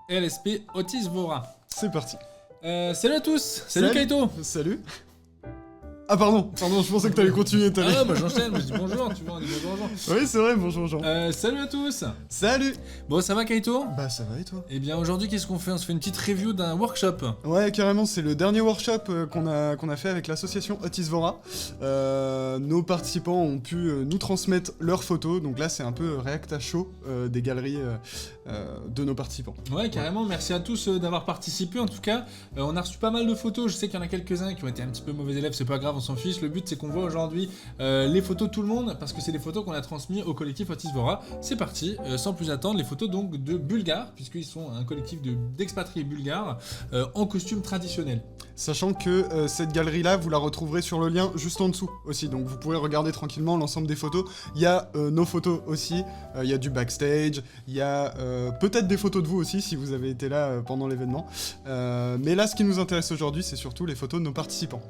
LSP Otis Vora. C'est parti. Salut à tous. Salut Kaito. Salut. Ah pardon, je pensais que t'allais continuer. Ah bah j'enchaîne, je dis bonjour, tu vois, on dit bonjour Jean. Oui c'est vrai, bonjour Jean. Salut à tous. Salut. Bon, ça va Kaito? Bah ça va et toi? Eh bien aujourd'hui qu'est-ce qu'on fait? On se fait une petite review d'un workshop. Ouais carrément, c'est le dernier workshop qu'on a fait avec l'association Otis Vora. Nos participants ont pu nous transmettre leurs photos, donc là c'est un peu react à chaud des galeries de nos participants. Ouais carrément, merci à tous d'avoir participé en tout cas. On a reçu pas mal de photos, je sais qu'il y en a quelques-uns qui ont été un petit peu mauvais élèves, c'est pas grave, on s'en fiche. Le but c'est qu'on voit aujourd'hui les photos de tout le monde, parce que c'est des photos qu'on a transmises au collectif Otis Vora. C'est parti, sans plus attendre, les photos donc de Bulgares, puisqu'ils sont un collectif d'expatriés bulgares en costume traditionnel. Sachant que cette galerie-là, vous la retrouverez sur le lien juste en dessous aussi, donc vous pourrez regarder tranquillement l'ensemble des photos. Il y a nos photos aussi, il y a du backstage, il y a peut-être des photos de vous aussi si vous avez été là pendant l'événement. Mais là, ce qui nous intéresse aujourd'hui, c'est surtout les photos de nos participants.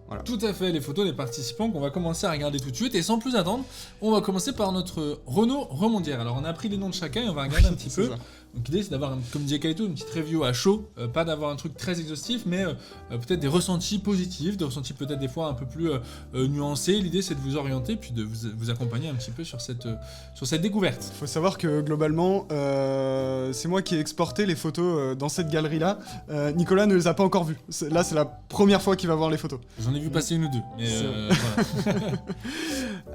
Voilà. Tout à fait, les photos des participants qu'on va commencer à regarder tout de suite. Et sans plus attendre, on va commencer par notre Renaud Remondière. Alors on a pris les noms de chacun et on va regarder un petit peu. Donc l'idée c'est d'avoir, comme disait Kaito, une petite review à chaud, pas d'avoir un truc très exhaustif, mais peut-être des ressentis positifs, des ressentis peut-être des fois un peu plus nuancés. L'idée c'est de vous orienter puis de vous accompagner un petit peu sur cette découverte. Il faut savoir que globalement, c'est moi qui ai exporté les photos dans cette galerie-là. Nicolas ne les a pas encore vues. Là c'est la première fois qu'il va voir les photos. J'en ai vu passer une ou deux, mais voilà.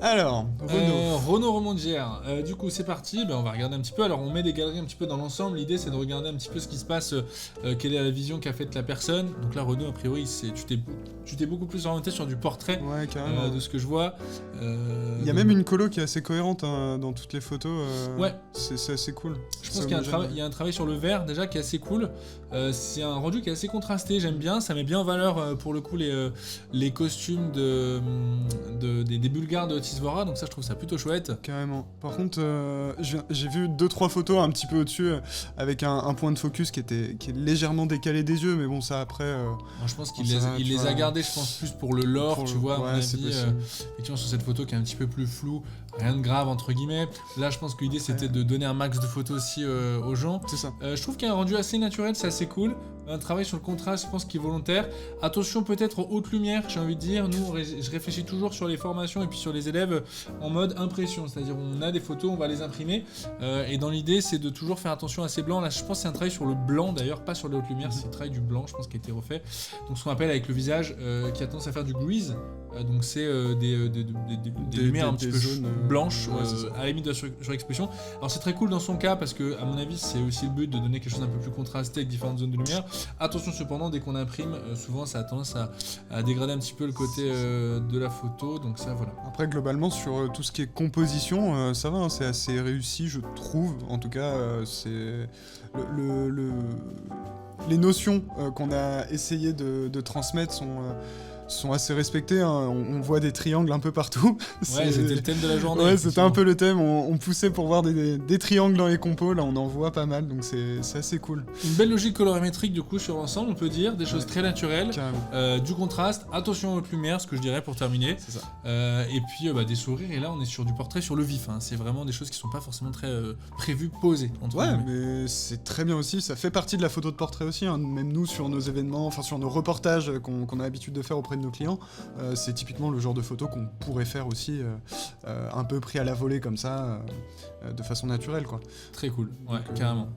Alors, Renaud Remondière, du coup c'est parti, on va regarder un petit peu. Alors on met des galeries un petit peu dans l'ensemble, l'idée c'est de regarder un petit peu ce qui se passe, quelle est la vision qu'a faite la personne. Donc là Renaud, a priori, tu t'es beaucoup plus orienté sur du portrait, ouais, carrément. de ce que je vois. Il y a même une colo qui est assez cohérente dans toutes les photos, ouais. C'est assez cool. Je pense qu'il y a un travail sur le vert déjà qui est assez cool. C'est un rendu qui est assez contrasté, j'aime bien, ça met bien en valeur pour le coup les costumes des Bulgares de Otis Vora, donc ça je trouve ça plutôt chouette. Carrément. Par contre, j'ai vu 2-3 photos un petit peu au-dessus avec un point de focus qui est légèrement décalé des yeux, mais bon ça après... je pense qu'il les a gardés, je pense plus pour le lore, tu vois, à mon avis, effectivement sur cette photo qui est un petit peu plus floue, rien de grave entre guillemets. Là je pense que l'idée c'était de donner un max de photos aussi aux gens. C'est ça. Je trouve qu'il y a un rendu assez naturel, c'est assez cool. Un travail sur le contraste, je pense qu'il est volontaire. Attention peut-être aux hautes lumières, j'ai envie de dire. Nous, je réfléchis toujours sur les formations et puis sur les élèves en mode impression. C'est-à-dire on a des photos, on va les imprimer. Et dans l'idée, c'est de toujours faire attention à ces blancs. Là, je pense que c'est un travail sur le blanc d'ailleurs, pas sur les hautes lumières. C'est un travail du blanc, je pense, qui a été refait. Donc ce qu'on appelle avec le visage, qui a tendance à faire du grease. Donc c'est des lumières un petit peu blanches, à la limite de la surexpression. Alors c'est très cool dans son cas parce que, à mon avis, c'est aussi le but de donner quelque chose d'un peu plus contrasté avec différentes zones de lumière. Attention cependant, dès qu'on imprime, souvent ça a tendance à dégrader un petit peu le côté de la photo, donc ça voilà. Après globalement sur tout ce qui est composition, ça va, hein, c'est assez réussi je trouve, en tout cas c'est les notions qu'on a essayé de transmettre sont assez respectés, hein. On voit des triangles un peu partout. Ouais, c'était le thème de la journée. Ouais, c'était un peu le thème, on poussait pour voir des triangles dans les compos, là on en voit pas mal, donc c'est assez cool. Une belle logique colorimétrique du coup sur l'ensemble, on peut dire, des choses très naturelles, du contraste, attention aux lumières, ce que je dirais pour terminer. C'est ça. Et puis des sourires, et là on est sur du portrait sur le vif, hein. C'est vraiment des choses qui sont pas forcément très prévues, posées. Ouais, mais c'est très bien aussi, ça fait partie de la photo de portrait aussi, hein. Même nous sur nos événements, enfin sur nos reportages qu'on a l'habitude de faire auprès de nos clients, c'est typiquement le genre de photo qu'on pourrait faire aussi un peu pris à la volée comme ça, de façon naturelle quoi. Très cool, ouais, carrément.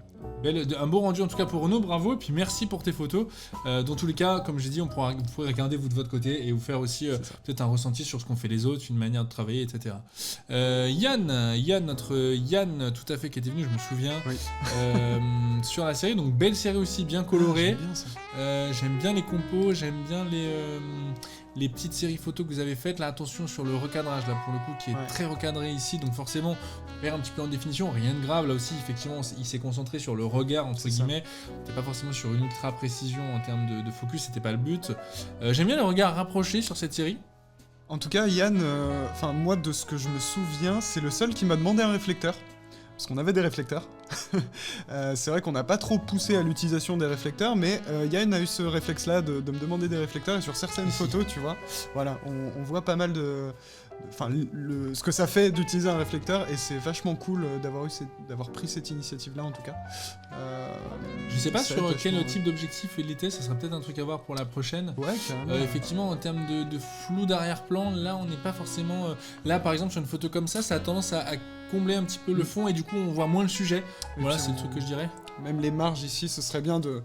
Un beau rendu en tout cas pour Renaud, bravo, et puis merci pour tes photos. Dans tous les cas, comme j'ai dit, vous pourrez regarder vous de votre côté et vous faire aussi peut-être un ressenti sur ce qu'ont fait les autres, une manière de travailler, etc. Notre Yann tout à fait qui était venu, je me souviens, oui. sur la série, donc belle série aussi, bien colorée. J'aime bien ça. J'aime bien les compos, j'aime bien les petites séries photos que vous avez faites. Là, attention sur le recadrage, là pour le coup, qui est très recadré ici, donc forcément on perd un petit peu en définition, rien de grave. Là aussi, effectivement, il s'est concentré sur le regard, entre guillemets. C'était pas forcément sur une ultra précision en termes de focus, c'était pas le but. J'aime bien le regard rapproché sur cette série. En tout cas, Yann, moi de ce que je me souviens, c'est le seul qui m'a demandé un réflecteur. Parce qu'on avait des réflecteurs. C'est vrai qu'on n'a pas trop poussé à l'utilisation des réflecteurs, mais Yann a eu ce réflexe-là de me demander des réflecteurs, et sur certaines photos, tu vois, voilà, on voit pas mal de... Enfin, ce que ça fait d'utiliser un réflecteur, et c'est vachement cool d'avoir pris cette initiative-là, en tout cas. Je sais pas 7, sur je quel crois, type d'objectif il était, ça serait peut-être un truc à voir pour la prochaine. Ouais, carrément. Effectivement, en termes de flou d'arrière-plan, là on n'est pas forcément. Là par exemple, sur une photo comme ça a tendance à combler un petit peu le fond et du coup on voit moins le sujet. Voilà, puis c'est le truc que je dirais. Même les marges ici, ce serait bien de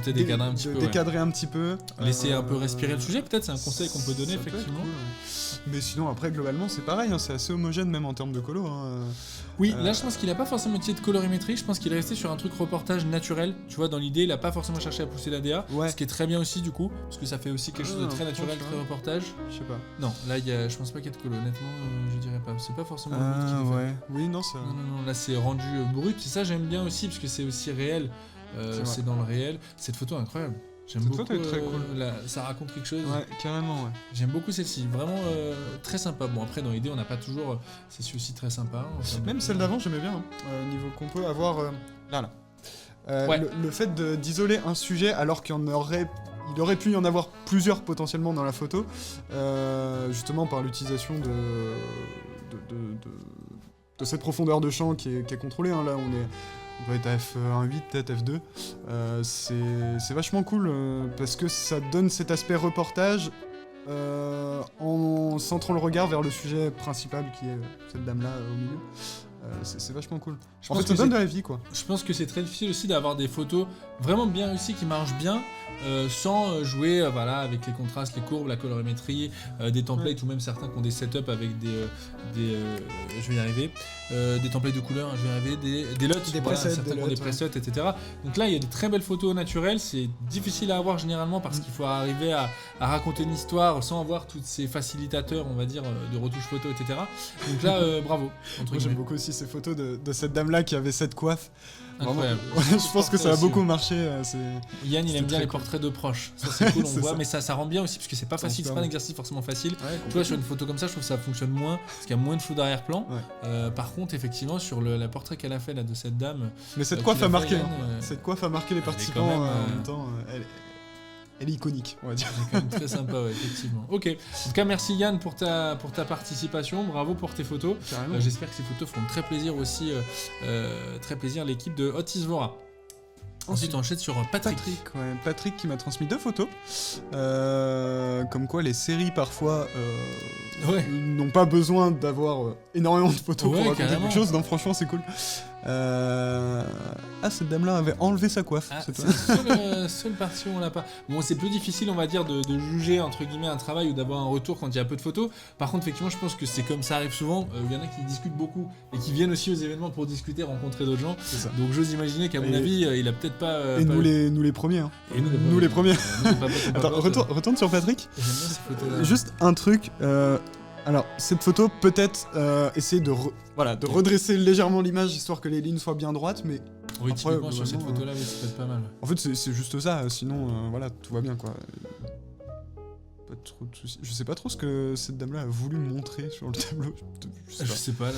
Peut-être décadrer un petit peu. Ouais. décadrer un petit peu. Laisser un peu respirer le sujet, peut-être, c'est un conseil qu'on peut donner, ça peut être effectivement. cool, ouais. Mais sinon, après, globalement, c'est pareil, hein, c'est assez homogène, même en termes de colo. Hein. Oui, là je pense qu'il a pas forcément utilisé de colorimétrie, je pense qu'il est resté sur un truc reportage naturel. Tu vois, dans l'idée, il a pas forcément cherché à pousser la DA, Ouais. ce qui est très bien aussi, du coup, parce que ça fait aussi quelque chose de très naturel, franchement, très reportage. Je sais pas. Non, là, je pense pas qu'il y ait de colo, honnêtement, je dirais pas. C'est pas forcément le but qu'il fait. Ouais. Oui, non, ça. Non, là c'est rendu brut, et ça j'aime bien aussi, parce que c'est aussi réel. C'est dans le réel. Cette photo est incroyable. J'aime Cette beaucoup. photo est très cool. Ça raconte quelque chose. Ouais, carrément, ouais. J'aime beaucoup celle-ci. Vraiment très sympa. Bon, après, dans l'idée, on n'a pas toujours. C'est aussi très sympa. Même celle d'avant, j'aimais bien. Hein. Niveau qu'on peut avoir. Là. Ouais. Le fait d'isoler un sujet alors qu'il aurait pu y en avoir plusieurs potentiellement dans la photo, justement par l'utilisation de cette profondeur de champ qui est contrôlée. Hein. Là, on doit être à F1.8, peut-être F2. C'est vachement cool parce que ça donne cet aspect reportage en centrant le regard vers le sujet principal qui est cette dame-là au milieu. C'est vachement cool. En fait, ça donne de la vie, quoi. Je pense que c'est très difficile aussi d'avoir des photos vraiment bien réussies qui marchent bien sans jouer avec les contrastes, les courbes, la colorimétrie, des templates ou même certains qui ont des setups avec je vais y arriver, des templates de couleurs, je vais y arriver, des LUT, certains qui ont des presets, etc. Donc là, il y a des très belles photos naturelles. C'est difficile à avoir généralement parce qu'il faut arriver à raconter une histoire sans avoir tous ces facilitateurs, on va dire, de retouches photo, etc. Donc là, bravo. Moi, j'aime beaucoup aussi ces photos de cette dame-là qui avait cette coiffe. Incroyable. Je pense que ça a beaucoup marché. Yann, il aime bien les portraits de proches. Ça, c'est cool, on voit, ça. mais ça rend bien aussi parce que c'est pas facile, c'est pas un exercice forcément facile. Ouais, tu vois, sur une photo comme ça, je trouve que ça fonctionne moins parce qu'il y a moins de flou d'arrière-plan. Ouais. Par contre, effectivement, sur le portrait qu'elle a fait là, de cette dame. Mais cette coiffe a marqué. Yann, cette coiffe a marqué les participants en même temps. Elle est iconique, on va dire. C'est quand même très sympa, ouais, effectivement. Ok. En tout cas, merci Yann pour ta participation. Bravo pour tes photos. J'espère que ces photos feront très plaisir aussi, très plaisir à l'équipe de Hot Isvora. Ensuite, on enchaîne sur Patrick. Patrick qui m'a transmis 2 photos. Comme quoi, les séries parfois n'ont pas besoin d'avoir énormément de photos pour raconter quelque chose. Donc, franchement, c'est cool. Cette dame-là avait enlevé sa coiffe. C'est la seule partie où on l'a pas. Bon, c'est plus difficile, on va dire, de juger entre guillemets un travail ou d'avoir un retour quand il y a peu de photos. Par contre, effectivement, je pense que c'est comme ça arrive souvent. Il y en a qui discutent beaucoup et qui viennent aussi aux événements pour discuter, rencontrer d'autres gens. C'est ça. Donc, j'ose imaginer qu'à mon avis, il a peut-être pas. Et nous les premiers. Hein. Et nous les premiers. Attends, retourne sur Patrick. J'aime bien ces photos-là. Juste un truc. Alors, cette photo, peut-être essayer de redresser légèrement l'image histoire que les lignes soient bien droites, mais. Oui, après, typiquement sur cette photo-là, oui, ça peut être pas mal. En fait, c'est juste ça, sinon, tout va bien, quoi. Pas trop de soucis. Je sais pas trop ce que cette dame-là a voulu montrer sur le tableau. Je sais pas,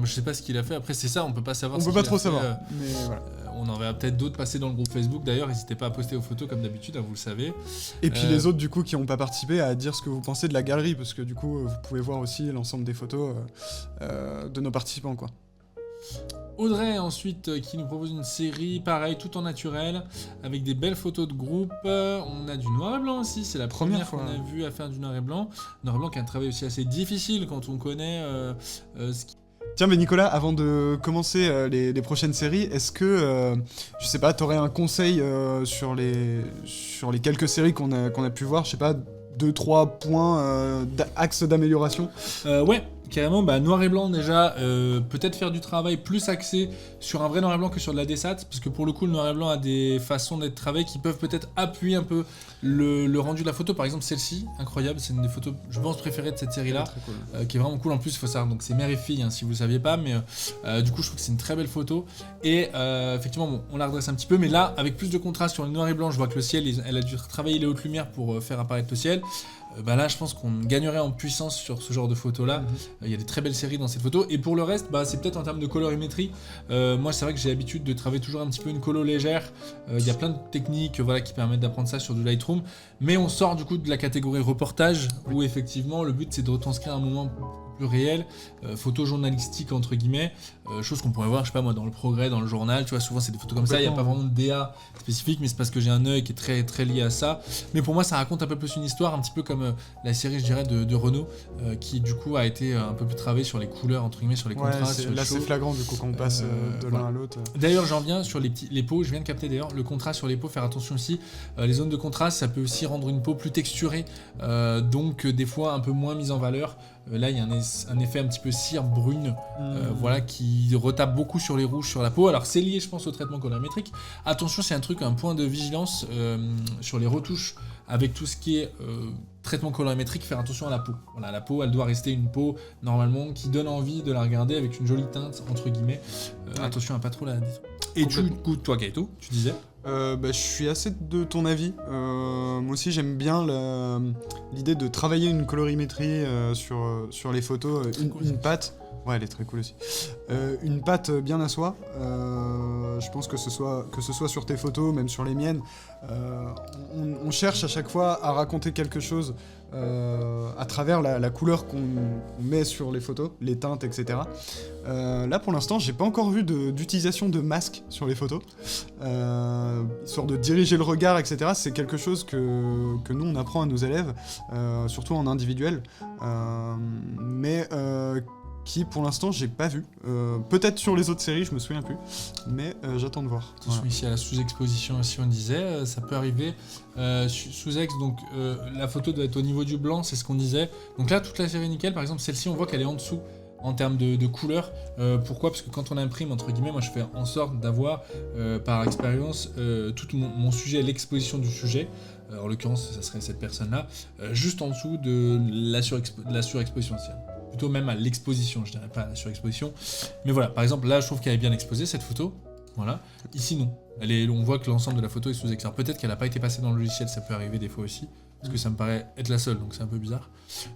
je sais pas ce qu'il a fait. Après, c'est ça, on peut pas savoir. On peut pas trop savoir. Mais voilà. On en verra peut-être d'autres passer dans le groupe Facebook. D'ailleurs, n'hésitez pas à poster vos photos comme d'habitude, vous le savez. Et puis les autres, du coup, qui n'ont pas participé, à dire ce que vous pensez de la galerie, parce que du coup, vous pouvez voir aussi l'ensemble des photos de nos participants, quoi. Audrey ensuite qui nous propose une série pareil tout en naturel avec des belles photos de groupe. On a du noir et blanc aussi, c'est la première fois qu'on a vu à faire du noir et blanc. Noir et blanc qui est un travail aussi assez difficile quand on connaît ce qui... Tiens, mais Nicolas, avant de commencer les prochaines séries, est-ce que, je sais pas, t'aurais un conseil sur les quelques séries qu'on a pu voir, je sais pas, 2-3 points, axes d'amélioration? Ouais, carrément, noir et blanc déjà, peut-être faire du travail plus axé sur un vrai noir et blanc que sur de la desat, parce que pour le coup le noir et blanc a des façons d'être travaillées qui peuvent peut-être appuyer un peu le rendu de la photo. Par exemple celle-ci, incroyable, c'est une des photos je pense préférées de cette série là, cool. Qui est vraiment cool. En plus il faut savoir, donc c'est mère et fille si vous ne saviez pas, mais du coup je trouve que c'est une très belle photo et effectivement on la redresse un petit peu, mais là avec plus de contraste sur le noir et blanc, je vois que le ciel, elle a dû travailler les hautes lumières pour faire apparaître le ciel. Là je pense qu'on gagnerait en puissance sur ce genre de photo là. Il y a des très belles séries dans cette photo, et pour le reste c'est peut-être en termes de colorimétrie. Moi c'est vrai que j'ai l'habitude de travailler toujours un petit peu une colo légère. Il y a plein de techniques qui permettent d'apprendre ça sur du Lightroom, mais on sort du coup de la catégorie reportage où effectivement le but c'est de retranscrire un moment plus réel, photojournalistique entre guillemets, chose qu'on pourrait voir, je sais pas moi, dans le Progrès, dans le journal, tu vois, souvent c'est des photos comme ça, il n'y a pas vraiment de DA spécifique, mais c'est parce que j'ai un œil qui est très, très lié à ça. Mais pour moi, ça raconte un peu plus une histoire, un petit peu comme la série, je dirais, de Renault, qui du coup a été un peu plus travaillée sur les couleurs, entre guillemets, sur les contrastes. Là c'est flagrant du coup quand on passe de l'un à l'autre. D'ailleurs, j'en viens sur les peaux, je viens de capter d'ailleurs, le contraste sur les peaux, faire attention aussi, les zones de contraste, ça peut aussi rendre une peau plus texturée, donc des fois un peu moins mise en valeur. Là, il y a un effet un petit peu cire brune, voilà, qui retape beaucoup sur les rouges, sur la peau. Alors, c'est lié, je pense, au traitement colorimétrique. Attention, c'est un point de vigilance sur les retouches avec tout ce qui est traitement colorimétrique, faire attention à la peau. Voilà, la peau, elle doit rester une peau, normalement, qui donne envie de la regarder avec une jolie teinte, entre guillemets. Attention à pas trop la détruire. Et du coup, toi, Kaito, tu disais je suis assez de ton avis. Moi aussi, j'aime bien l'idée de travailler une colorimétrie sur les photos, une patte. Ouais, elle est très cool aussi. Une patte bien à soi. Je pense que ce soit sur tes photos, même sur les miennes, on cherche à chaque fois à raconter quelque chose à travers la couleur qu'on met sur les photos, les teintes, etc. Là, pour l'instant, j'ai pas encore vu d'utilisation de masque sur les photos. Histoire de diriger le regard, etc. C'est quelque chose que nous, on apprend à nos élèves, surtout en individuel. Mais qui pour l'instant j'ai pas vu. Peut-être sur les autres séries, je me souviens plus, mais j'attends de voir. Attention, ici à la sous-exposition, si on disait, ça peut arriver. Sous-ex, donc la photo doit être au niveau du blanc, c'est ce qu'on disait. Donc là, toute la série nickel, par exemple, celle-ci, on voit qu'elle est en dessous en termes de couleur. Pourquoi ? Parce que quand on imprime, entre guillemets, moi je fais en sorte d'avoir, par expérience, tout mon sujet, l'exposition du sujet. En l'occurrence, ça serait cette personne-là, juste en dessous de la surexposition. Plutôt même à l'exposition, je dirais pas à la surexposition. Mais voilà, par exemple, là, je trouve qu'elle est bien exposée, cette photo. Voilà. Ici, non. On voit que l'ensemble de la photo est sous éclair. Peut-être qu'elle n'a pas été passée dans le logiciel, ça peut arriver des fois aussi. Parce que ça me paraît être la seule, donc c'est un peu bizarre.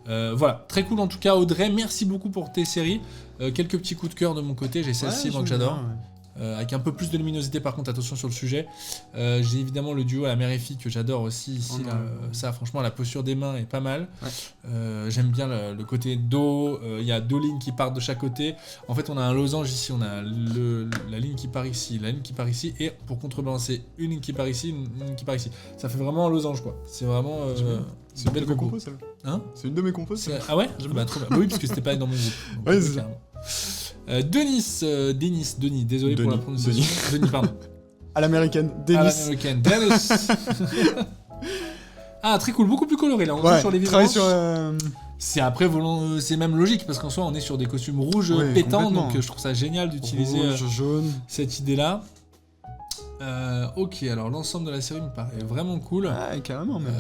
Voilà, très cool en tout cas, Audrey. Merci beaucoup pour tes séries. Quelques petits coups de cœur de mon côté. J'ai celle-ci, moi, que j'adore. Avec un peu plus de luminosité, par contre, attention sur le sujet. J'ai évidemment le duo à la mère et fille que j'adore aussi ici. Ça, franchement, la posture des mains est pas mal. J'aime bien le côté dos. Il y a deux lignes qui partent de chaque côté. En fait, on a un losange ici. On a la ligne qui part ici, la ligne qui part ici. Et pour contrebalancer, une ligne qui part ici, une ligne qui part ici. Ça fait vraiment un losange, quoi. C'est vraiment. C'est une belle compo, ça. Hein ? C'est une de mes compos, ça. Ah ouais ? Bah, trop bien. Bah oui, parce que c'était pas dans mon groupe. Ouais, c'est ça. Denis, désolé pour la prononciation. Denis, pardon. À l'américaine, Denis. Ah, très cool, beaucoup plus coloré là. On est sur les vibrances. Sur, c'est après c'est même logique parce qu'en soi on est sur des costumes rouges pétants, donc je trouve ça génial d'utiliser jaune. Cette idée-là. Ok, alors l'ensemble de la série me paraît vraiment cool. Ah, carrément, mais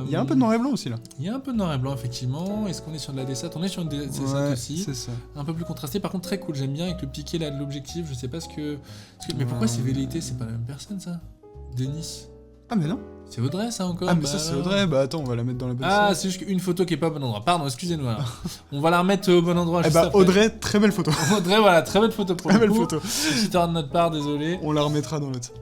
il y a un peu de noir et blanc aussi là. Il y a un peu de noir et blanc, effectivement. Est-ce qu'on est sur de la dessin ? On est sur une dessin aussi. C'est ça. Un peu plus contrasté, par contre très cool. J'aime bien avec le piqué là de l'objectif. Je sais pas ce que... Mais pourquoi c'est velléité ? C'est pas la même personne ça ? Denis ? Ah, mais non. C'est Audrey ça encore ? Ah, mais ça c'est Audrey. Bah attends, on va la mettre dans la bonne série. C'est juste qu'une photo qui est pas au bon endroit. Pardon, excusez-nous. On va la remettre au bon endroit. Eh bah Audrey, très belle photo. Audrey, voilà, très belle photo pour très le belle coup. Photo. Petite erreur de notre part, désolé. On la remettra dans l'autre.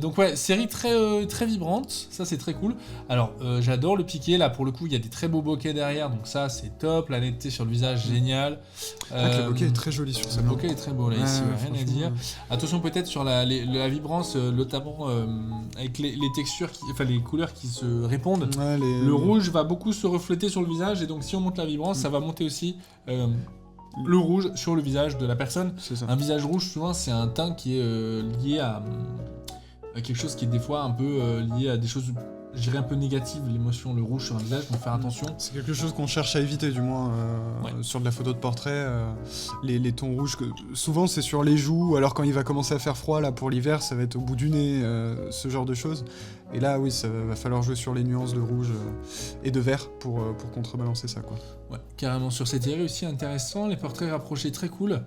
Donc ouais, série très vibrante, ça c'est très cool. Alors j'adore le piqué, là pour le coup il y a des très beaux bokeh derrière, donc ça c'est top, la netteté sur le visage génial. Le bokeh est très joli sur ça. Le bokeh est très beau là ici, rien à dire. Attention peut-être sur la vibrance, notamment avec les textures, les couleurs qui se répondent. Le rouge va beaucoup se refléter sur le visage et donc si on monte la vibrance, ça va monter aussi... le rouge sur le visage de la personne. Un visage rouge, souvent, c'est un teint qui est lié à quelque chose qui est des fois un peu lié à des choses, je dirais, un peu négatives, l'émotion, le rouge sur un visage, donc faire attention. C'est quelque chose qu'on cherche à éviter, du moins, sur de la photo de portrait. Les tons rouges, souvent c'est sur les joues, alors quand il va commencer à faire froid, là, pour l'hiver, ça va être au bout du nez, ce genre de choses. Et là, oui, ça va falloir jouer sur les nuances de rouge et de vert pour contrebalancer ça, quoi. Ouais, carrément. Sur cette série aussi, intéressant. Les portraits rapprochés, très cool.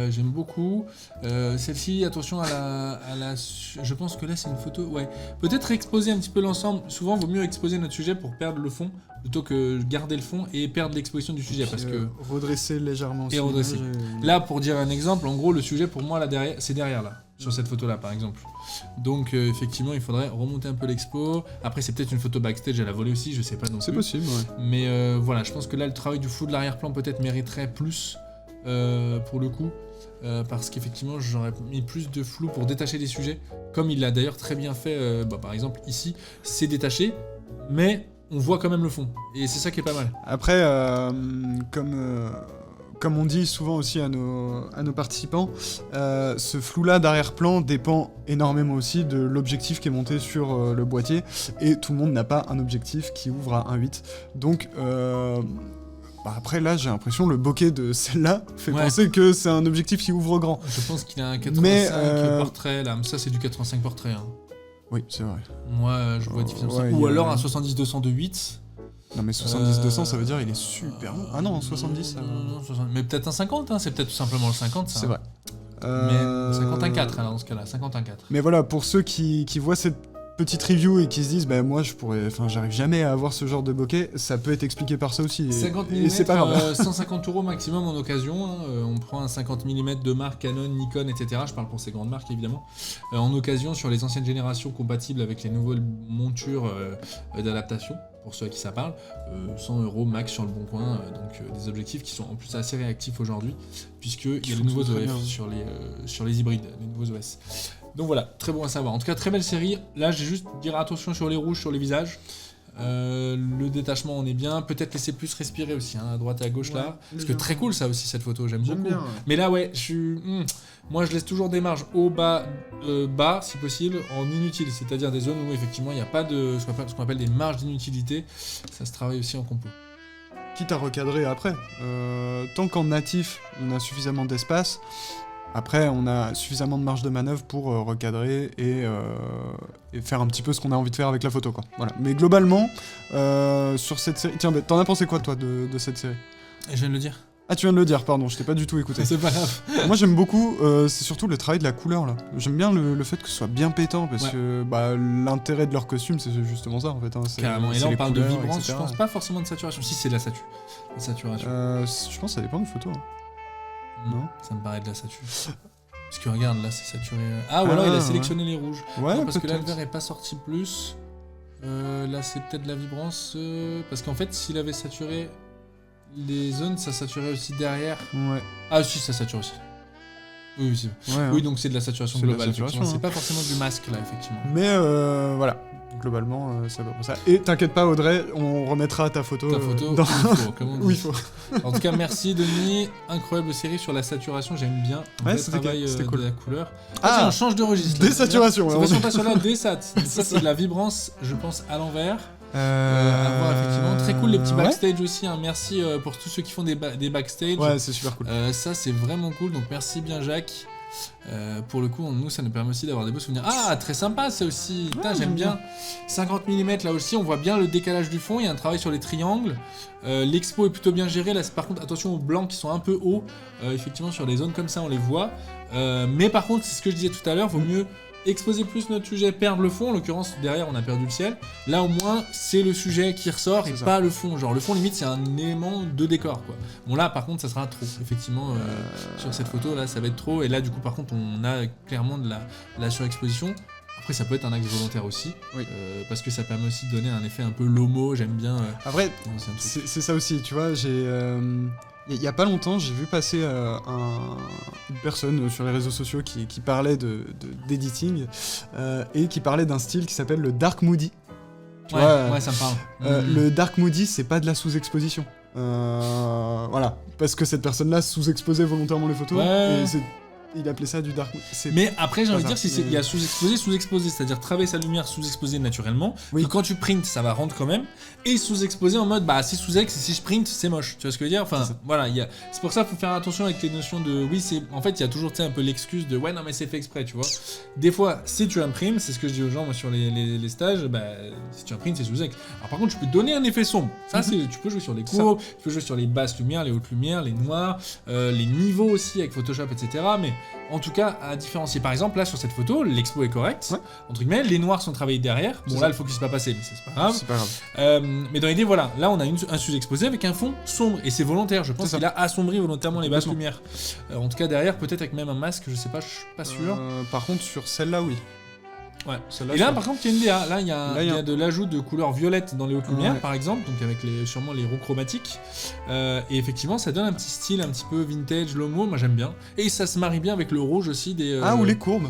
J'aime beaucoup. Celle-ci, attention à la... Je pense que là, c'est une photo... Ouais. Peut-être exposer un petit peu l'ensemble. Souvent, il vaut mieux exposer notre sujet pour perdre le fond, plutôt que garder le fond et perdre l'exposition du sujet. Parce que... redresser légèrement aussi. Et redresser. Là, pour dire un exemple, en gros, le sujet, pour moi, là derrière, c'est derrière, là. sur cette photo-là, par exemple. Donc, effectivement, il faudrait remonter un peu l'expo. Après, c'est peut-être une photo backstage à la volée aussi, je sais pas non plus. C'est possible, ouais. Mais voilà, je pense que là, le travail du flou de l'arrière-plan peut-être mériterait plus, pour le coup. Parce qu'effectivement, j'aurais mis plus de flou pour détacher des sujets. Comme il l'a d'ailleurs très bien fait, par exemple, ici, c'est détaché, mais on voit quand même le fond. Et c'est ça qui est pas mal. Après, comme on dit souvent aussi à nos participants, ce flou-là d'arrière-plan dépend énormément aussi de l'objectif qui est monté sur le boîtier, et tout le monde n'a pas un objectif qui ouvre à 1.8. Donc, après là, j'ai l'impression le bokeh de celle-là fait penser que c'est un objectif qui ouvre grand. Je pense qu'il a un 85 portrait, là. Ça, c'est du 85 portrait. Hein. Oui, c'est vrai. Moi, je vois difficilement ça. Ou alors un 70-200 de 8. Non mais 70-200 ça veut dire il est super long. Ah non, 70 ça... Non, 60. Mais peut-être un 50, hein. C'est peut-être tout simplement le 50 ça. C'est vrai. Mais 51-4 alors dans ce cas-là, 51-4. Mais voilà, pour ceux qui voient cette petite review et qui se disent moi j'arrive jamais à avoir ce genre de bokeh, ça peut être expliqué par ça aussi. 50 mm, et c'est pas grave. 150 € maximum en occasion. Hein. On prend un 50 mm de marque Canon, Nikon, etc. Je parle pour ces grandes marques évidemment. En occasion sur les anciennes générations compatibles avec les nouvelles montures d'adaptation. Pour ceux à qui ça parle, 100 € max sur le bon coin, donc des objectifs qui sont en plus assez réactifs aujourd'hui, puisqu'il y a les nouveaux OF sur les hybrides, les nouveaux OS. Donc voilà, très bon à savoir. En tout cas, très belle série. Là, j'ai juste dire attention sur les rouges, sur les visages. Le détachement, on est bien. Peut-être laisser plus respirer aussi, hein, à droite et à gauche là. Parce que très cool ça aussi, cette photo, j'aime beaucoup. Bien, Mais là, moi, je laisse toujours des marges haut, bas, si possible, en inutile. C'est-à-dire des zones où effectivement il n'y a pas de ce qu'on appelle des marges d'inutilité. Ça se travaille aussi en compo. Quitte à recadrer après. Tant qu'en natif, on a suffisamment d'espace. Après, on a suffisamment de marge de manœuvre pour recadrer et faire un petit peu ce qu'on a envie de faire avec la photo, quoi. Voilà. Mais globalement, sur cette série... Tiens, t'en as pensé quoi, toi, de cette série ? Et je viens de le dire. Ah, tu viens de le dire, pardon, je t'ai pas du tout écouté. C'est pas grave. Moi, j'aime beaucoup, c'est surtout le travail de la couleur, là. J'aime bien le fait que ce soit bien pétant, parce que l'intérêt de leur costume, c'est justement ça, en fait. Hein. Carrément, et là, on parle de vibrance, etc. je pense pas forcément de saturation. Si, c'est de la saturation. Je pense que ça dépend des photos. Hein. Non, ça me paraît de la saturation. Parce que regarde, là, c'est saturé. Ah, ou alors il a sélectionné les rouges. Ouais, non, parce que là, le vert est pas sorti plus. Là, c'est peut-être de la vibrance. Parce qu'en fait, s'il avait saturé les zones, ça saturait aussi derrière. Ouais. Ah, si, ça sature aussi. Oui, oui, donc c'est de la saturation globale. C'est pas forcément du masque, là, effectivement. Mais voilà. Globalement, ça va pour ça. Et t'inquiète pas, Audrey, on remettra ta photo. Ta photo, dans... où il faut. En tout cas, merci Denis. Incroyable série sur la saturation, j'aime bien. C'était cool. De la couleur. Ah, on change de registre. Désaturation. C'est pas sur la désat. Ça, c'est de la vibrance, je pense, à l'envers. À voir, effectivement. Très cool les petits backstage aussi. Hein. Merci pour tous ceux qui font des backstage. Ouais, c'est super cool. Ça, c'est vraiment cool. Donc, merci bien, Jacques. Pour le coup, nous, ça nous permet aussi d'avoir des beaux souvenirs. Ah, très sympa, ça aussi. Putain, j'aime bien. 50 mm, là aussi, on voit bien le décalage du fond. Il y a un travail sur les triangles. L'expo est plutôt bien gérée. Là, par contre, attention aux blancs qui sont un peu hauts. Effectivement, sur les zones comme ça, on les voit. Mais par contre, c'est ce que je disais tout à l'heure, vaut mieux exposer plus notre sujet, perdre le fond. En l'occurrence, derrière, on a perdu le ciel. Là, au moins, c'est le sujet qui ressort et pas le fond. Genre, le fond, limite, c'est un élément de décor, quoi. Bon, là, par contre, ça sera trop. Effectivement, sur cette photo, là, ça va être trop. Et là, du coup, par contre, on a clairement de la surexposition. Après, ça peut être un axe volontaire aussi. Oui. Parce que ça permet aussi de donner un effet un peu lomo. J'aime bien. Après, c'est ça aussi, tu vois. Il y a pas longtemps, j'ai vu passer une personne sur les réseaux sociaux qui parlait d'editing et qui parlait d'un style qui s'appelle le dark moody. Tu vois, ça me parle. Le dark moody, c'est pas de la sous-exposition. Voilà, parce que cette personne-là sous-exposait volontairement les photos. Et il appelait ça du dark moody. Mais après, j'ai envie de dire, il y a sous-exposé, c'est-à-dire travailler sa lumière sous-exposée naturellement. Oui. Que quand tu printes, ça va rendre quand même. Et sous-exposé en mode, c'est sous-ex, et si je print, c'est moche. Tu vois ce que je veux dire ? Enfin, voilà, c'est pour ça qu'il faut faire attention avec les notions de. Oui, en fait, il y a toujours un peu l'excuse de non, mais c'est fait exprès, tu vois. Des fois, si tu imprimes, c'est ce que je dis aux gens, moi, sur les stages, si tu imprimes, c'est sous-ex. Alors, par contre, tu peux donner un effet sombre. Ça, tu peux jouer sur les courbes, tu peux jouer sur les basses lumières, les hautes lumières, les noirs, les niveaux aussi avec Photoshop, etc. Mais en tout cas à différencier. Par exemple, là sur cette photo, l'expo est correcte, Ouais. entre guillemets, les noirs sont travaillés derrière. Bon C'est là, ça. le focus n'est pas passé, mais c'est pas grave. C'est pas grave. Mais dans l'idée, voilà, là on a un sujet exposé avec un fond sombre, et c'est volontaire, je pense C'est ça. qu'il a assombri volontairement les basses Complètement. lumières. En tout cas derrière, peut-être avec même un masque, je sais pas, je suis pas sûr. Par contre, sur celle-là, oui. Ouais. Celle-là, Et là, ça- par contre, il y a une DA. Là, il y a, Là, il y a il y a de l'ajout de couleurs violettes dans les hautes lumières, Ouais. par exemple, donc avec sûrement les roues chromatiques. Et effectivement, ça donne un petit style un petit peu vintage, lomo, moi j'aime bien. Et ça se marie bien avec le rouge aussi des. Ah, ou les courbes.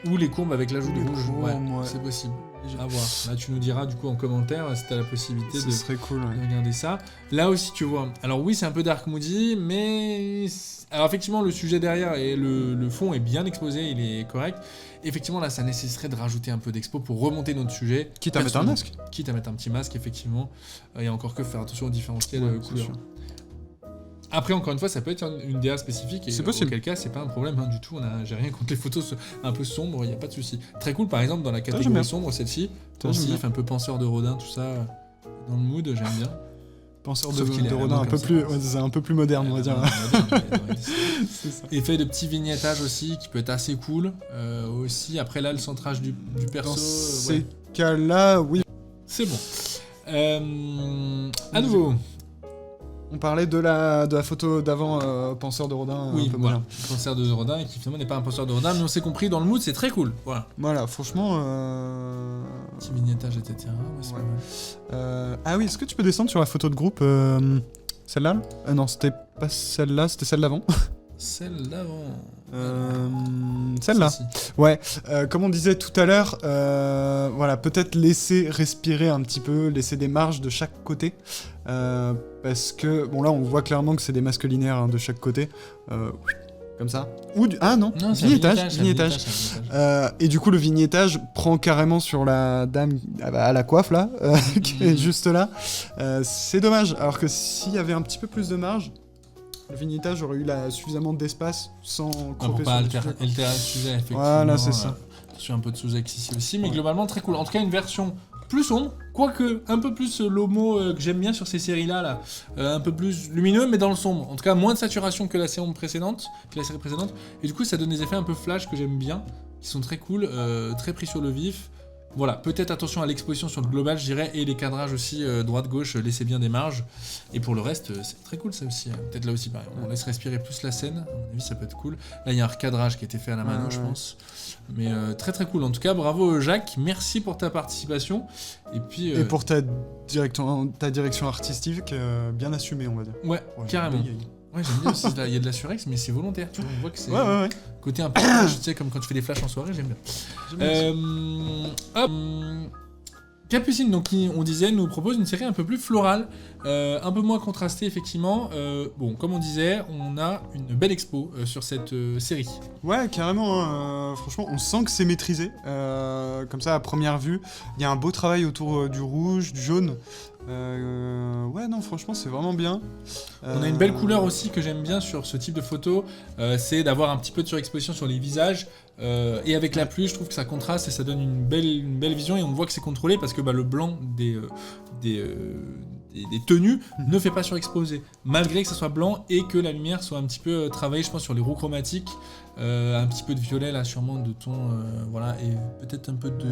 Ou les courbes avec l'ajout Ou de les rouge. courbes, Ouais, ouais. c'est possible. À voir. Là, tu nous diras du coup en commentaire si t'as la possibilité Ce de serait cool, ouais. regarder ça. Là aussi, tu vois. Alors oui, c'est un peu dark moody, mais alors effectivement, le sujet derrière et le fond est bien exposé, il est correct. Effectivement, là, ça nécessiterait de rajouter un peu d'expo pour remonter notre sujet. Quitte à mettre un masque. Quitte à mettre un petit masque, effectivement. Et encore que faire attention aux différentiels Ouais, c'est couleurs. sûr. Après, encore une fois, ça peut être une DA spécifique. Et C'est possible. Auquel cas, c'est pas un problème du tout. J'ai rien contre les photos un peu sombres, il n'y a pas de souci. Très cool, par exemple, dans la j'aime bien. catégorie sombre, celle-ci. j'aime Pensif, bien. un peu penseur de Rodin, tout ça. Dans le mood, j'aime bien. Penseur Sauf qu'il est de Rodin vraiment un peu comme plus, ça. ouais, c'est un peu plus moderne, on va dire. Moderne, C'est ça. Effet de petit vignettage aussi, qui peut être assez cool. Aussi, après là, le centrage du perso. Dans ces ouais. cas-là, oui. C'est bon. À nouveau. On parlait de la photo d'avant, Penseur de Rodin, Oui, un peu voilà. moderne. Le penseur de Rodin, qui finalement n'est pas un penseur de Rodin, mais on s'est compris, dans le mood, c'est très cool. Voilà. Voilà, franchement... Petit vignettage, etc. Ouais, c'est Ouais. pas mal. Ah oui, est-ce que tu peux descendre sur la photo de groupe celle-là là non, c'était pas celle-là, c'était celle d'avant. Celle d'avant. Celle-là. Celle-ci. Ouais, comme on disait tout à l'heure, voilà, peut-être laisser respirer un petit peu, laisser des marges de chaque côté. Parce que, bon là on voit clairement que c'est des masques linéaires hein, de chaque côté. Comme ça. Ou ah non, Non, c'est un vignettage. c'est un vignettage. c'est un vignettage. Et du coup, le vignettage prend carrément sur la dame à la coiffe, là, qui est juste là. C'est dommage. Alors que s'il y avait un petit peu plus de marge, le vignettage aurait eu suffisamment d'espace sans Pour croper pas sur le altérer sujet, quoi. le sujet, effectivement. Voilà, c'est ça. Sur un peu de sous-ex ici aussi, mais Ouais. globalement très cool. En tout cas, une version plus sombre, quoique un peu plus l'homo que j'aime bien sur ces séries-là, là. Un peu plus lumineux, mais dans le sombre. En tout cas, moins de saturation que la série précédente, Et du coup, ça donne des effets un peu flash que j'aime bien, qui sont très cool, très pris sur le vif. Voilà, peut-être attention à l'exposition sur le global, je dirais, et les cadrages aussi, droite-gauche, laissez bien des marges. Et pour le reste, c'est très cool ça aussi. Peut-être là aussi, pareil, on laisse respirer plus la scène, à mon avis, ça peut être cool. Là, il y a un recadrage qui a été fait à la mano, je pense. Mais très très cool. En tout cas, bravo Jacques, merci pour ta participation. Et puis. Et pour ta direction artistique, bien assumée, on va dire. Ouais, Ouais, carrément. bégaye. Ouais, j'aime bien aussi, il y a de la surex, mais c'est volontaire. Tu vois, on voit que c'est Ouais. côté un peu flash, tu sais, comme quand tu fais des flashs en soirée, j'aime bien. Hop. Capucine, donc on disait, nous propose une série un peu plus florale, un peu moins contrastée effectivement. Bon, comme on disait, on a une belle expo sur cette série. Ouais, carrément. Hein, franchement, on sent que c'est maîtrisé. Comme ça, à première vue, il y a un beau travail autour du rouge, du jaune. Ouais, non, franchement, c'est vraiment bien. On a une belle couleur aussi que j'aime bien sur ce type de photo, c'est d'avoir un petit peu de surexposition sur les visages. Et avec la pluie, je trouve que ça contraste et ça donne une belle vision et on voit que c'est contrôlé parce que le blanc des tenues ne fait pas surexposer, malgré que ça soit blanc et que la lumière soit un petit peu travaillée, je pense, sur les roues chromatiques, un petit peu de violet là, sûrement de ton, voilà, et peut-être un peu de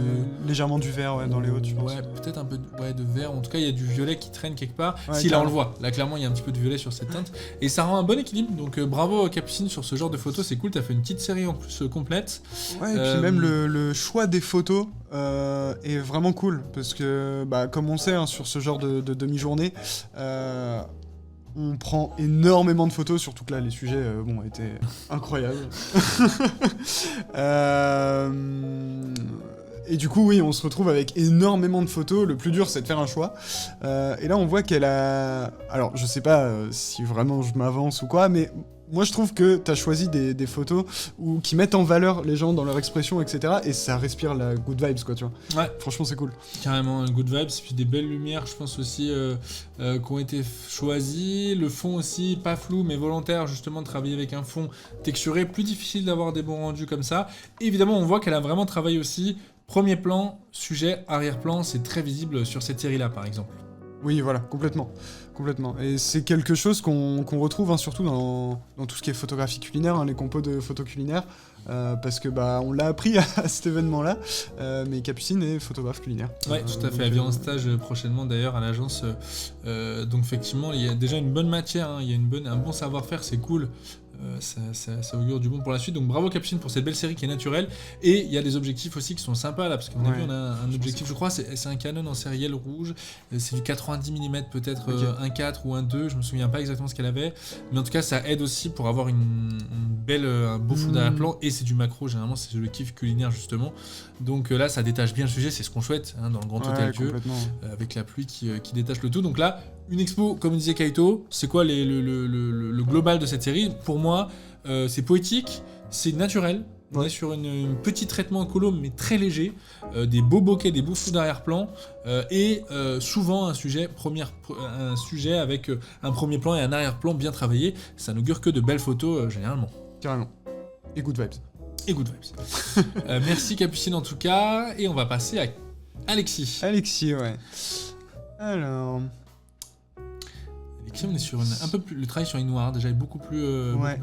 légèrement du vert, ouais, dans les hautes, je pense. Ouais, peut-être un peu de vert. En tout cas, il y a du violet qui traîne quelque part. Ouais, Si, là, on carrément. le voit. Là, clairement, il y a un petit peu de violet sur cette teinte. Et ça rend un bon équilibre. Donc, bravo, Capucine, sur ce genre de photos. C'est cool. T'as fait une petite série en plus complète. Ouais, et puis même le choix des photos est vraiment cool. Parce que, comme on sait, hein, sur ce genre de demi-journée, on prend énormément de photos, surtout que là, les sujets étaient incroyables. Et du coup, oui, on se retrouve avec énormément de photos. Le plus dur, c'est de faire un choix. Et là, on voit qu'elle a... Alors, je sais pas si vraiment je m'avance ou quoi, mais moi, je trouve que t'as choisi des photos qui mettent en valeur les gens dans leur expression, etc. Et ça respire la good vibes, quoi, tu vois. Ouais. Franchement, c'est cool. Carrément, good vibes. Puis des belles lumières, je pense aussi, qui ont été choisies. Le fond aussi, pas flou, mais volontaire, justement, de travailler avec un fond texturé. Plus difficile d'avoir des bons rendus comme ça. Et évidemment, on voit qu'elle a vraiment travaillé aussi. Premier plan, sujet, arrière-plan, c'est très visible sur cette série-là, par exemple. Oui, voilà, complètement. Complètement. Et c'est quelque chose qu'on retrouve surtout dans tout ce qui est photographie culinaire, les compos de photos culinaires, parce que on l'a appris à cet événement-là, mais Capucine est photographe culinaire. Ouais, tout à fait. Elle vient en stage prochainement d'ailleurs à l'agence. Donc effectivement, il y a déjà une bonne matière, il y a un bon savoir-faire, c'est cool. Ça augure du bon pour la suite, donc bravo Capucine pour cette belle série qui est naturelle. Et il y a des objectifs aussi qui sont sympas là, parce qu'on a vu, on a un objectif, je crois, c'est un Canon en sériel rouge, c'est du 90 mm peut-être, okay. 1.4 ou 1.2, je me souviens pas exactement ce qu'elle avait, mais en tout cas ça aide aussi pour avoir un beau fond d'arrière-plan, et c'est du macro, généralement c'est le kiff culinaire justement, donc là ça détache bien le sujet, c'est ce qu'on souhaite dans le grand hôtel Dieu, avec la pluie qui détache le tout. Donc là, une expo, comme disait Kaito, c'est quoi le global de cette série? Pour moi, c'est poétique, c'est naturel. On est sur un petit traitement écolo, mais très léger, des beaux bokeh, des beaux fous d'arrière-plan, et souvent un sujet avec un premier plan et un arrière-plan bien travaillé. Ça n'augure que de belles photos, généralement. Carrément. Et good vibes. Merci Capucine en tout cas, et on va passer à Alexis. Alexis, ouais. Alors... Ici, on est sur un peu plus, le travail sur les noirs déjà est beaucoup plus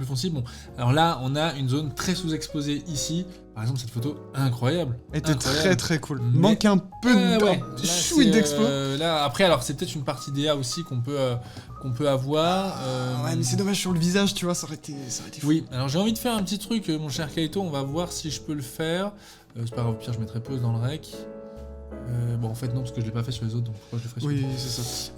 foncé. Bon, alors là, on a une zone très sous-exposée ici. Par exemple, cette photo incroyable. Elle était très très cool. Manque un peu de chouït d'expo. Là, après, alors c'est peut-être une partie DA aussi qu'on peut avoir. Ouais, mais c'est dommage sur le visage, tu vois, ça aurait été fou. Oui. Alors j'ai envie de faire un petit truc, mon cher Kaito. On va voir si je peux le faire. C'est pas grave, au pire, je mettrai pause dans le rec. Bon en fait non parce que je l'ai pas fait sur les autres, donc pourquoi je le ferais sur Oui c'est ça.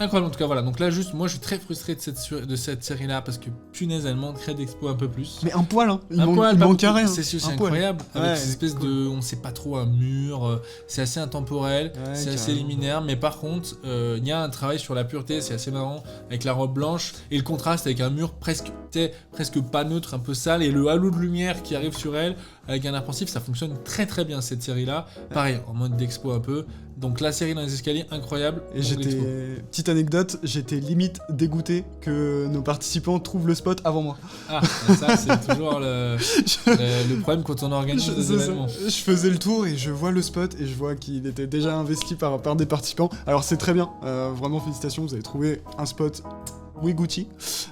Incroyable en tout cas, voilà, donc là juste moi je suis très frustré de cette série là parce que punaise elle manquerait d'expo un peu plus. Mais un poil il manque rien. C'est incroyable avec cette espèce de, on sait pas trop, un mur, c'est assez intemporel, c'est assez liminaire, mais par contre il y a un travail sur la pureté, c'est assez marrant avec la robe blanche et le contraste avec un mur presque pas neutre, un peu sale, et le halo de lumière qui arrive sur elle avec un air pensif, ça fonctionne très très bien cette série là. Pareil, en mode d'expo un peu. Donc la série dans les escaliers, incroyable. Et petite anecdote, j'étais limite dégoûté que nos participants trouvent le spot avant moi. Ah, ça c'est toujours le problème quand on organise des événements. Je faisais le tour et je vois le spot et je vois qu'il était déjà investi par des participants. Alors c'est très bien, vraiment félicitations, vous avez trouvé un spot Gucci.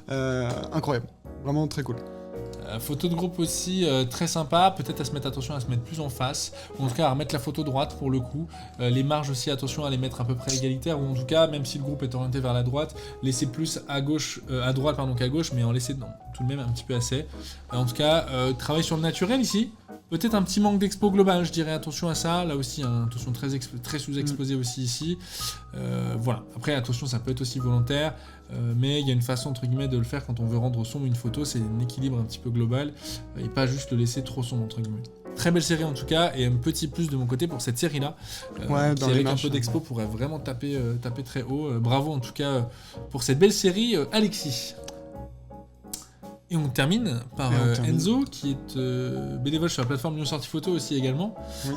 Incroyable, vraiment très cool. Photo de groupe aussi très sympa, peut-être à se mettre plus en face, ou en tout cas à remettre la photo droite pour le coup. Les marges aussi, attention à les mettre à peu près égalitaires, ou en tout cas, même si le groupe est orienté vers la droite, laisser plus à droite qu'à gauche, mais en laisser tout de même un petit peu assez. En tout cas, travail sur le naturel ici. Peut-être un petit manque d'expo global, je dirais, attention à ça. Là aussi, attention, très sous-exposé aussi ici. Voilà. Après, attention, ça peut être aussi volontaire. Mais il y a une façon, entre guillemets, de le faire quand on veut rendre sombre une photo. C'est un équilibre un petit peu global. Et pas juste le laisser trop sombre, entre guillemets. Très belle série en tout cas. Et un petit plus de mon côté pour cette série-là. Qui avec un peu d'expo pourrait vraiment taper très haut. Bravo en tout cas pour cette belle série, Alexis. Et on termine par Enzo, qui est bénévole sur la plateforme Lyon Sortie Photo aussi également. Oui.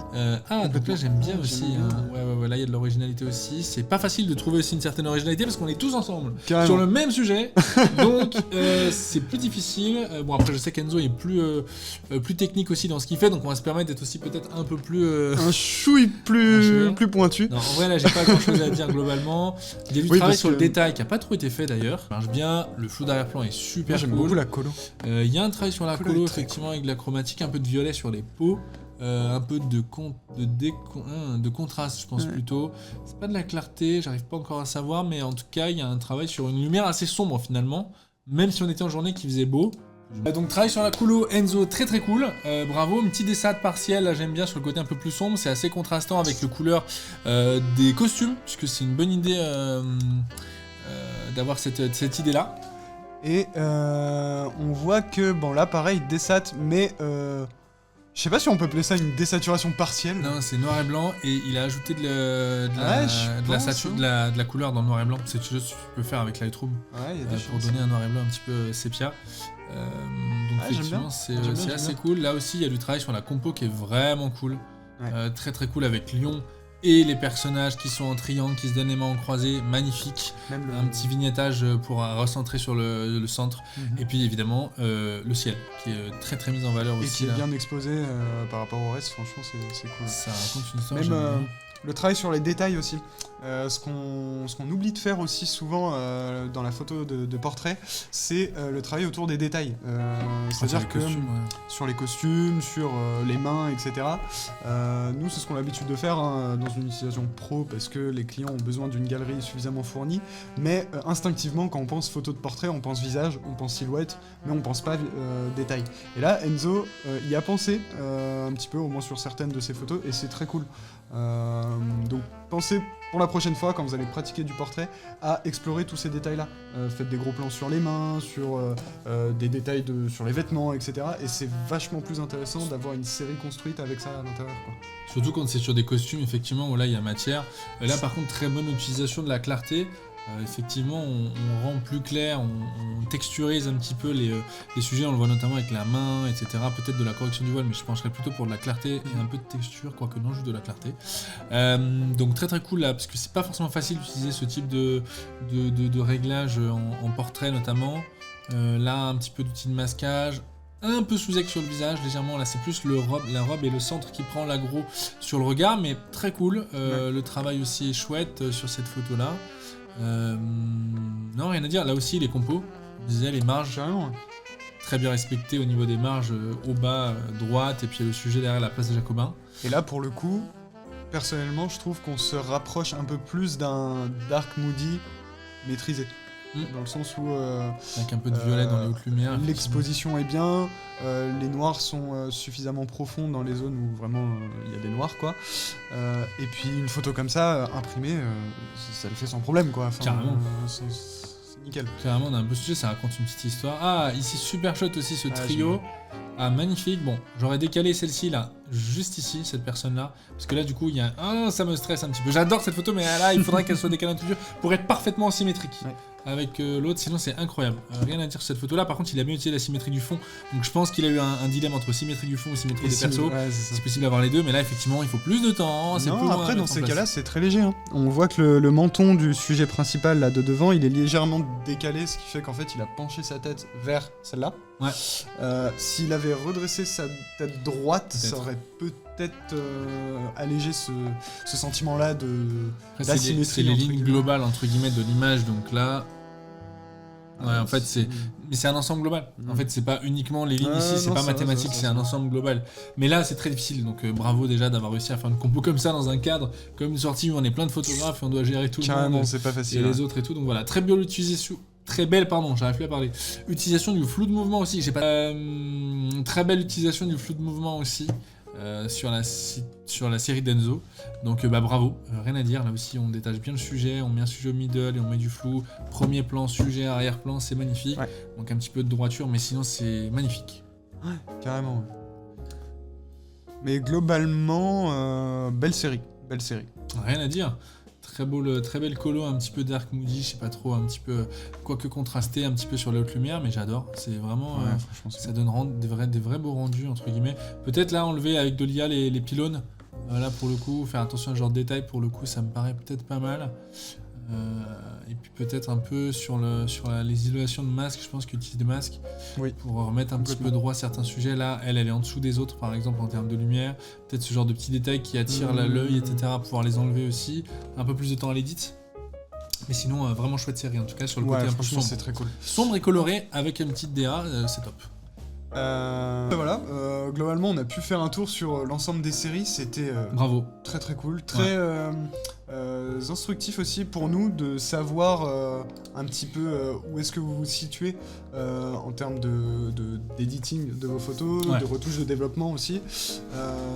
Donc là j'aime bien aussi. Ouais, là il y a de l'originalité aussi. C'est pas facile de trouver aussi une certaine originalité parce qu'on est tous ensemble sur le même sujet. Donc c'est plus difficile. Bon après je sais qu'Enzo est plus technique aussi dans ce qu'il fait, donc on va se permettre d'être aussi peut-être un peu plus... un chouille plus pointu. Non, en vrai là j'ai pas grand chose à dire globalement. Il y a du travail sur le détail qui a pas trop été fait d'ailleurs. Ça marche bien, le flou d'arrière-plan est super cool. J'aime beaucoup la colo. Il y a un travail sur la colo effectivement avec de la chromatique, un peu de violet sur les peaux, un peu de contraste je pense plutôt. C'est pas de la clarté, j'arrive pas encore à savoir, mais en tout cas il y a un travail sur une lumière assez sombre finalement, même si on était en journée qui faisait beau. Donc travail sur la colo, Enzo, très très cool, bravo, une petite dessade partielle, là j'aime bien sur le côté un peu plus sombre, c'est assez contrastant avec le couleur des costumes, puisque c'est une bonne idée d'avoir cette idée là. Et on voit que, bon là pareil, dessat, mais je sais pas si on peut appeler ça une désaturation partielle. Non, c'est noir et blanc, et il a ajouté de la couleur dans le noir et blanc. C'est quelque chose que tu peux faire avec Lightroom pour donner un noir et blanc un petit peu sépia. Donc effectivement c'est assez cool. Là aussi il y a du travail sur la compo qui est vraiment cool, très très cool avec Lyon. Et les personnages qui sont en triangle, qui se donnent les mains en croisée, magnifique. Un petit vignettage pour recentrer sur le centre. Et puis évidemment le ciel, qui est très très mis en valeur aussi. Et qui est bien exposé par rapport au reste, franchement c'est cool. Ça raconte une histoire. Même le travail sur les détails aussi. Ce qu'on oublie de faire aussi souvent dans la photo de portrait, c'est le travail autour des détails. C'est-à-dire que sur les costumes, sur les mains, etc. Nous, c'est ce qu'on a l'habitude de faire dans une utilisation pro parce que les clients ont besoin d'une galerie suffisamment fournie. Mais instinctivement, quand on pense photo de portrait, on pense visage, on pense silhouette, mais on pense pas détail. Et là, Enzo y a pensé un petit peu, au moins sur certaines de ses photos, et c'est très cool. Donc pensez pour la prochaine fois quand vous allez pratiquer du portrait à explorer tous ces détails là. Faites des gros plans sur les mains, sur des détails sur les vêtements, etc. Et c'est vachement plus intéressant d'avoir une série construite avec ça à l'intérieur, quoi. Surtout quand c'est sur des costumes, effectivement, où là il y a matière. Là par contre, très bonne utilisation de la clarté. Effectivement, on rend plus clair, on texturise un petit peu les sujets, on le voit notamment avec la main, etc. Peut-être de la correction du voile, mais je pencherais plutôt pour de la clarté et un peu de texture, quoique non, juste de la clarté. Donc très très cool là, parce que c'est pas forcément facile d'utiliser ce type de réglage en portrait notamment. Là, un petit peu d'outil de masquage. Un peu sous-ex sur le visage, légèrement, là c'est plus la robe et le centre qui prend l'aggro sur le regard, mais très cool. Le travail aussi est chouette sur cette photo là. Non, rien à dire, là aussi les compos, on disait les marges, très bien respectées au niveau des marges, au bas, droite, et puis le sujet derrière la place des Jacobins. Et là pour le coup, personnellement je trouve qu'on se rapproche un peu plus d'un dark moody maîtrisé. Dans le sens où avec un peu de violet dans les hautes lumières, l'exposition est bien, les noirs sont suffisamment profonds dans les zones où vraiment il y a des noirs, quoi. Et puis une photo comme ça imprimée, ça le fait sans problème, quoi. Enfin, carrément. C'est nickel. Carrément, on a un beau sujet, ça raconte une petite histoire. Ah, ici super chouette aussi ce trio. Ah, magnifique. Bon, j'aurais décalé celle-ci là, juste ici, cette personne-là, parce que là du coup il y a ça me stresse un petit peu. J'adore cette photo, mais là il faudrait qu'elle soit décalée un petit peu pour être parfaitement symétrique. Ouais. Avec l'autre, sinon c'est incroyable. Rien à dire sur cette photo là, par contre il a bien utilisé la symétrie du fond, donc je pense qu'il a eu un dilemme entre symétrie du fond et symétrie des persos. Ouais, c'est possible d'avoir les deux, mais là effectivement il faut plus de temps. Non, après dans ces cas-là c'est très léger, hein. On voit que le menton du sujet principal là de devant il est légèrement décalé, ce qui fait qu'en fait il a penché sa tête vers celle-là. Ouais. S'il avait redressé sa tête droite, ça aurait peut-être allégé ce sentiment-là d'asymétrie. C'est les lignes globales entre guillemets de l'image, donc là. Ouais, en fait, c'est un ensemble global. En fait, c'est pas uniquement les lignes ici, c'est pas mathématique, c'est un ensemble global. Mais là, c'est très difficile, donc bravo déjà d'avoir réussi à faire une compo comme ça dans un cadre, comme une sortie où on est plein de photographes et on doit gérer tout le monde. C'est pas facile. Et les autres et tout, donc voilà, très bien utilisation. Très belle, j'arrive plus à parler. Utilisation du flou de mouvement aussi. Très belle utilisation du flou de mouvement aussi sur la série d'Enzo. Donc bravo, rien à dire. Là aussi, on détache bien le sujet, on met un sujet au middle et on met du flou. Premier plan, sujet, arrière-plan, c'est magnifique. Ouais. Donc un petit peu de droiture, mais sinon c'est magnifique. Ouais, carrément. Mais globalement, belle série. Rien à dire. Très belle colo, un petit peu dark moody, je sais pas trop, un petit peu quoique contrasté, un petit peu sur la haute lumière, mais j'adore. C'est vraiment, ça donne des vrais beaux rendus entre guillemets. Peut-être là enlever avec de l'IA les pylônes. Là pour le coup, faire attention à ce genre de détails, pour le coup, ça me paraît peut-être pas mal. Et puis peut-être un peu sur les isolations de masques, je pense qu'ils utilisent des masques pour remettre un petit peu droit certains sujets. Là, elle est en dessous des autres, par exemple, en termes de lumière. Peut-être ce genre de petits détails qui attirent l'œil, etc., pouvoir les enlever aussi. Un peu plus de temps à l'édit. Mais sinon, vraiment chouette série, en tout cas, sur le côté un peu sombre. C'est très cool. Sombre et coloré, avec une petite DA, c'est top. Voilà, globalement on a pu faire un tour sur l'ensemble des séries, c'était bravo, très très cool, très instructif aussi pour nous de savoir un petit peu où est-ce que vous vous situez en termes d'editing de vos photos, de retouches de développement aussi,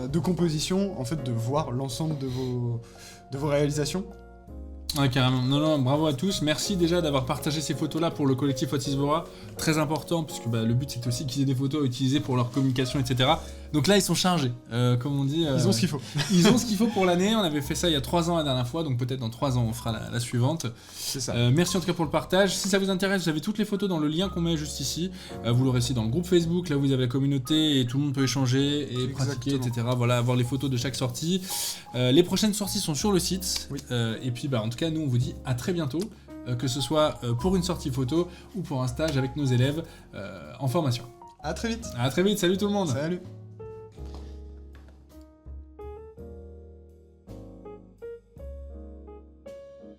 de composition, en fait de voir l'ensemble de vos réalisations. Ouais, carrément. Non, bravo à tous. Merci déjà d'avoir partagé ces photos-là pour le collectif Otisvora. Très important, puisque le but c'est aussi qu'ils aient des photos à utiliser pour leur communication, etc. Donc là, ils sont chargés, comme on dit. Ils ont ce qu'il faut. Ils ont ce qu'il faut pour l'année. On avait fait ça il y a 3 ans la dernière fois, donc peut-être dans 3 ans, on fera la suivante. C'est ça. Merci en tout cas pour le partage. Si ça vous intéresse, vous avez toutes les photos dans le lien qu'on met juste ici. Vous l'aurez aussi dans le groupe Facebook. Là, vous avez la communauté et tout le monde peut échanger et pratiquer, etc. Voilà, avoir les photos de chaque sortie. Les prochaines sorties sont sur le site. Oui. Et puis, en tout cas, nous, on vous dit à très bientôt. Que ce soit pour une sortie photo ou pour un stage avec nos élèves en formation. À très vite. À très vite. Salut tout le monde. Salut.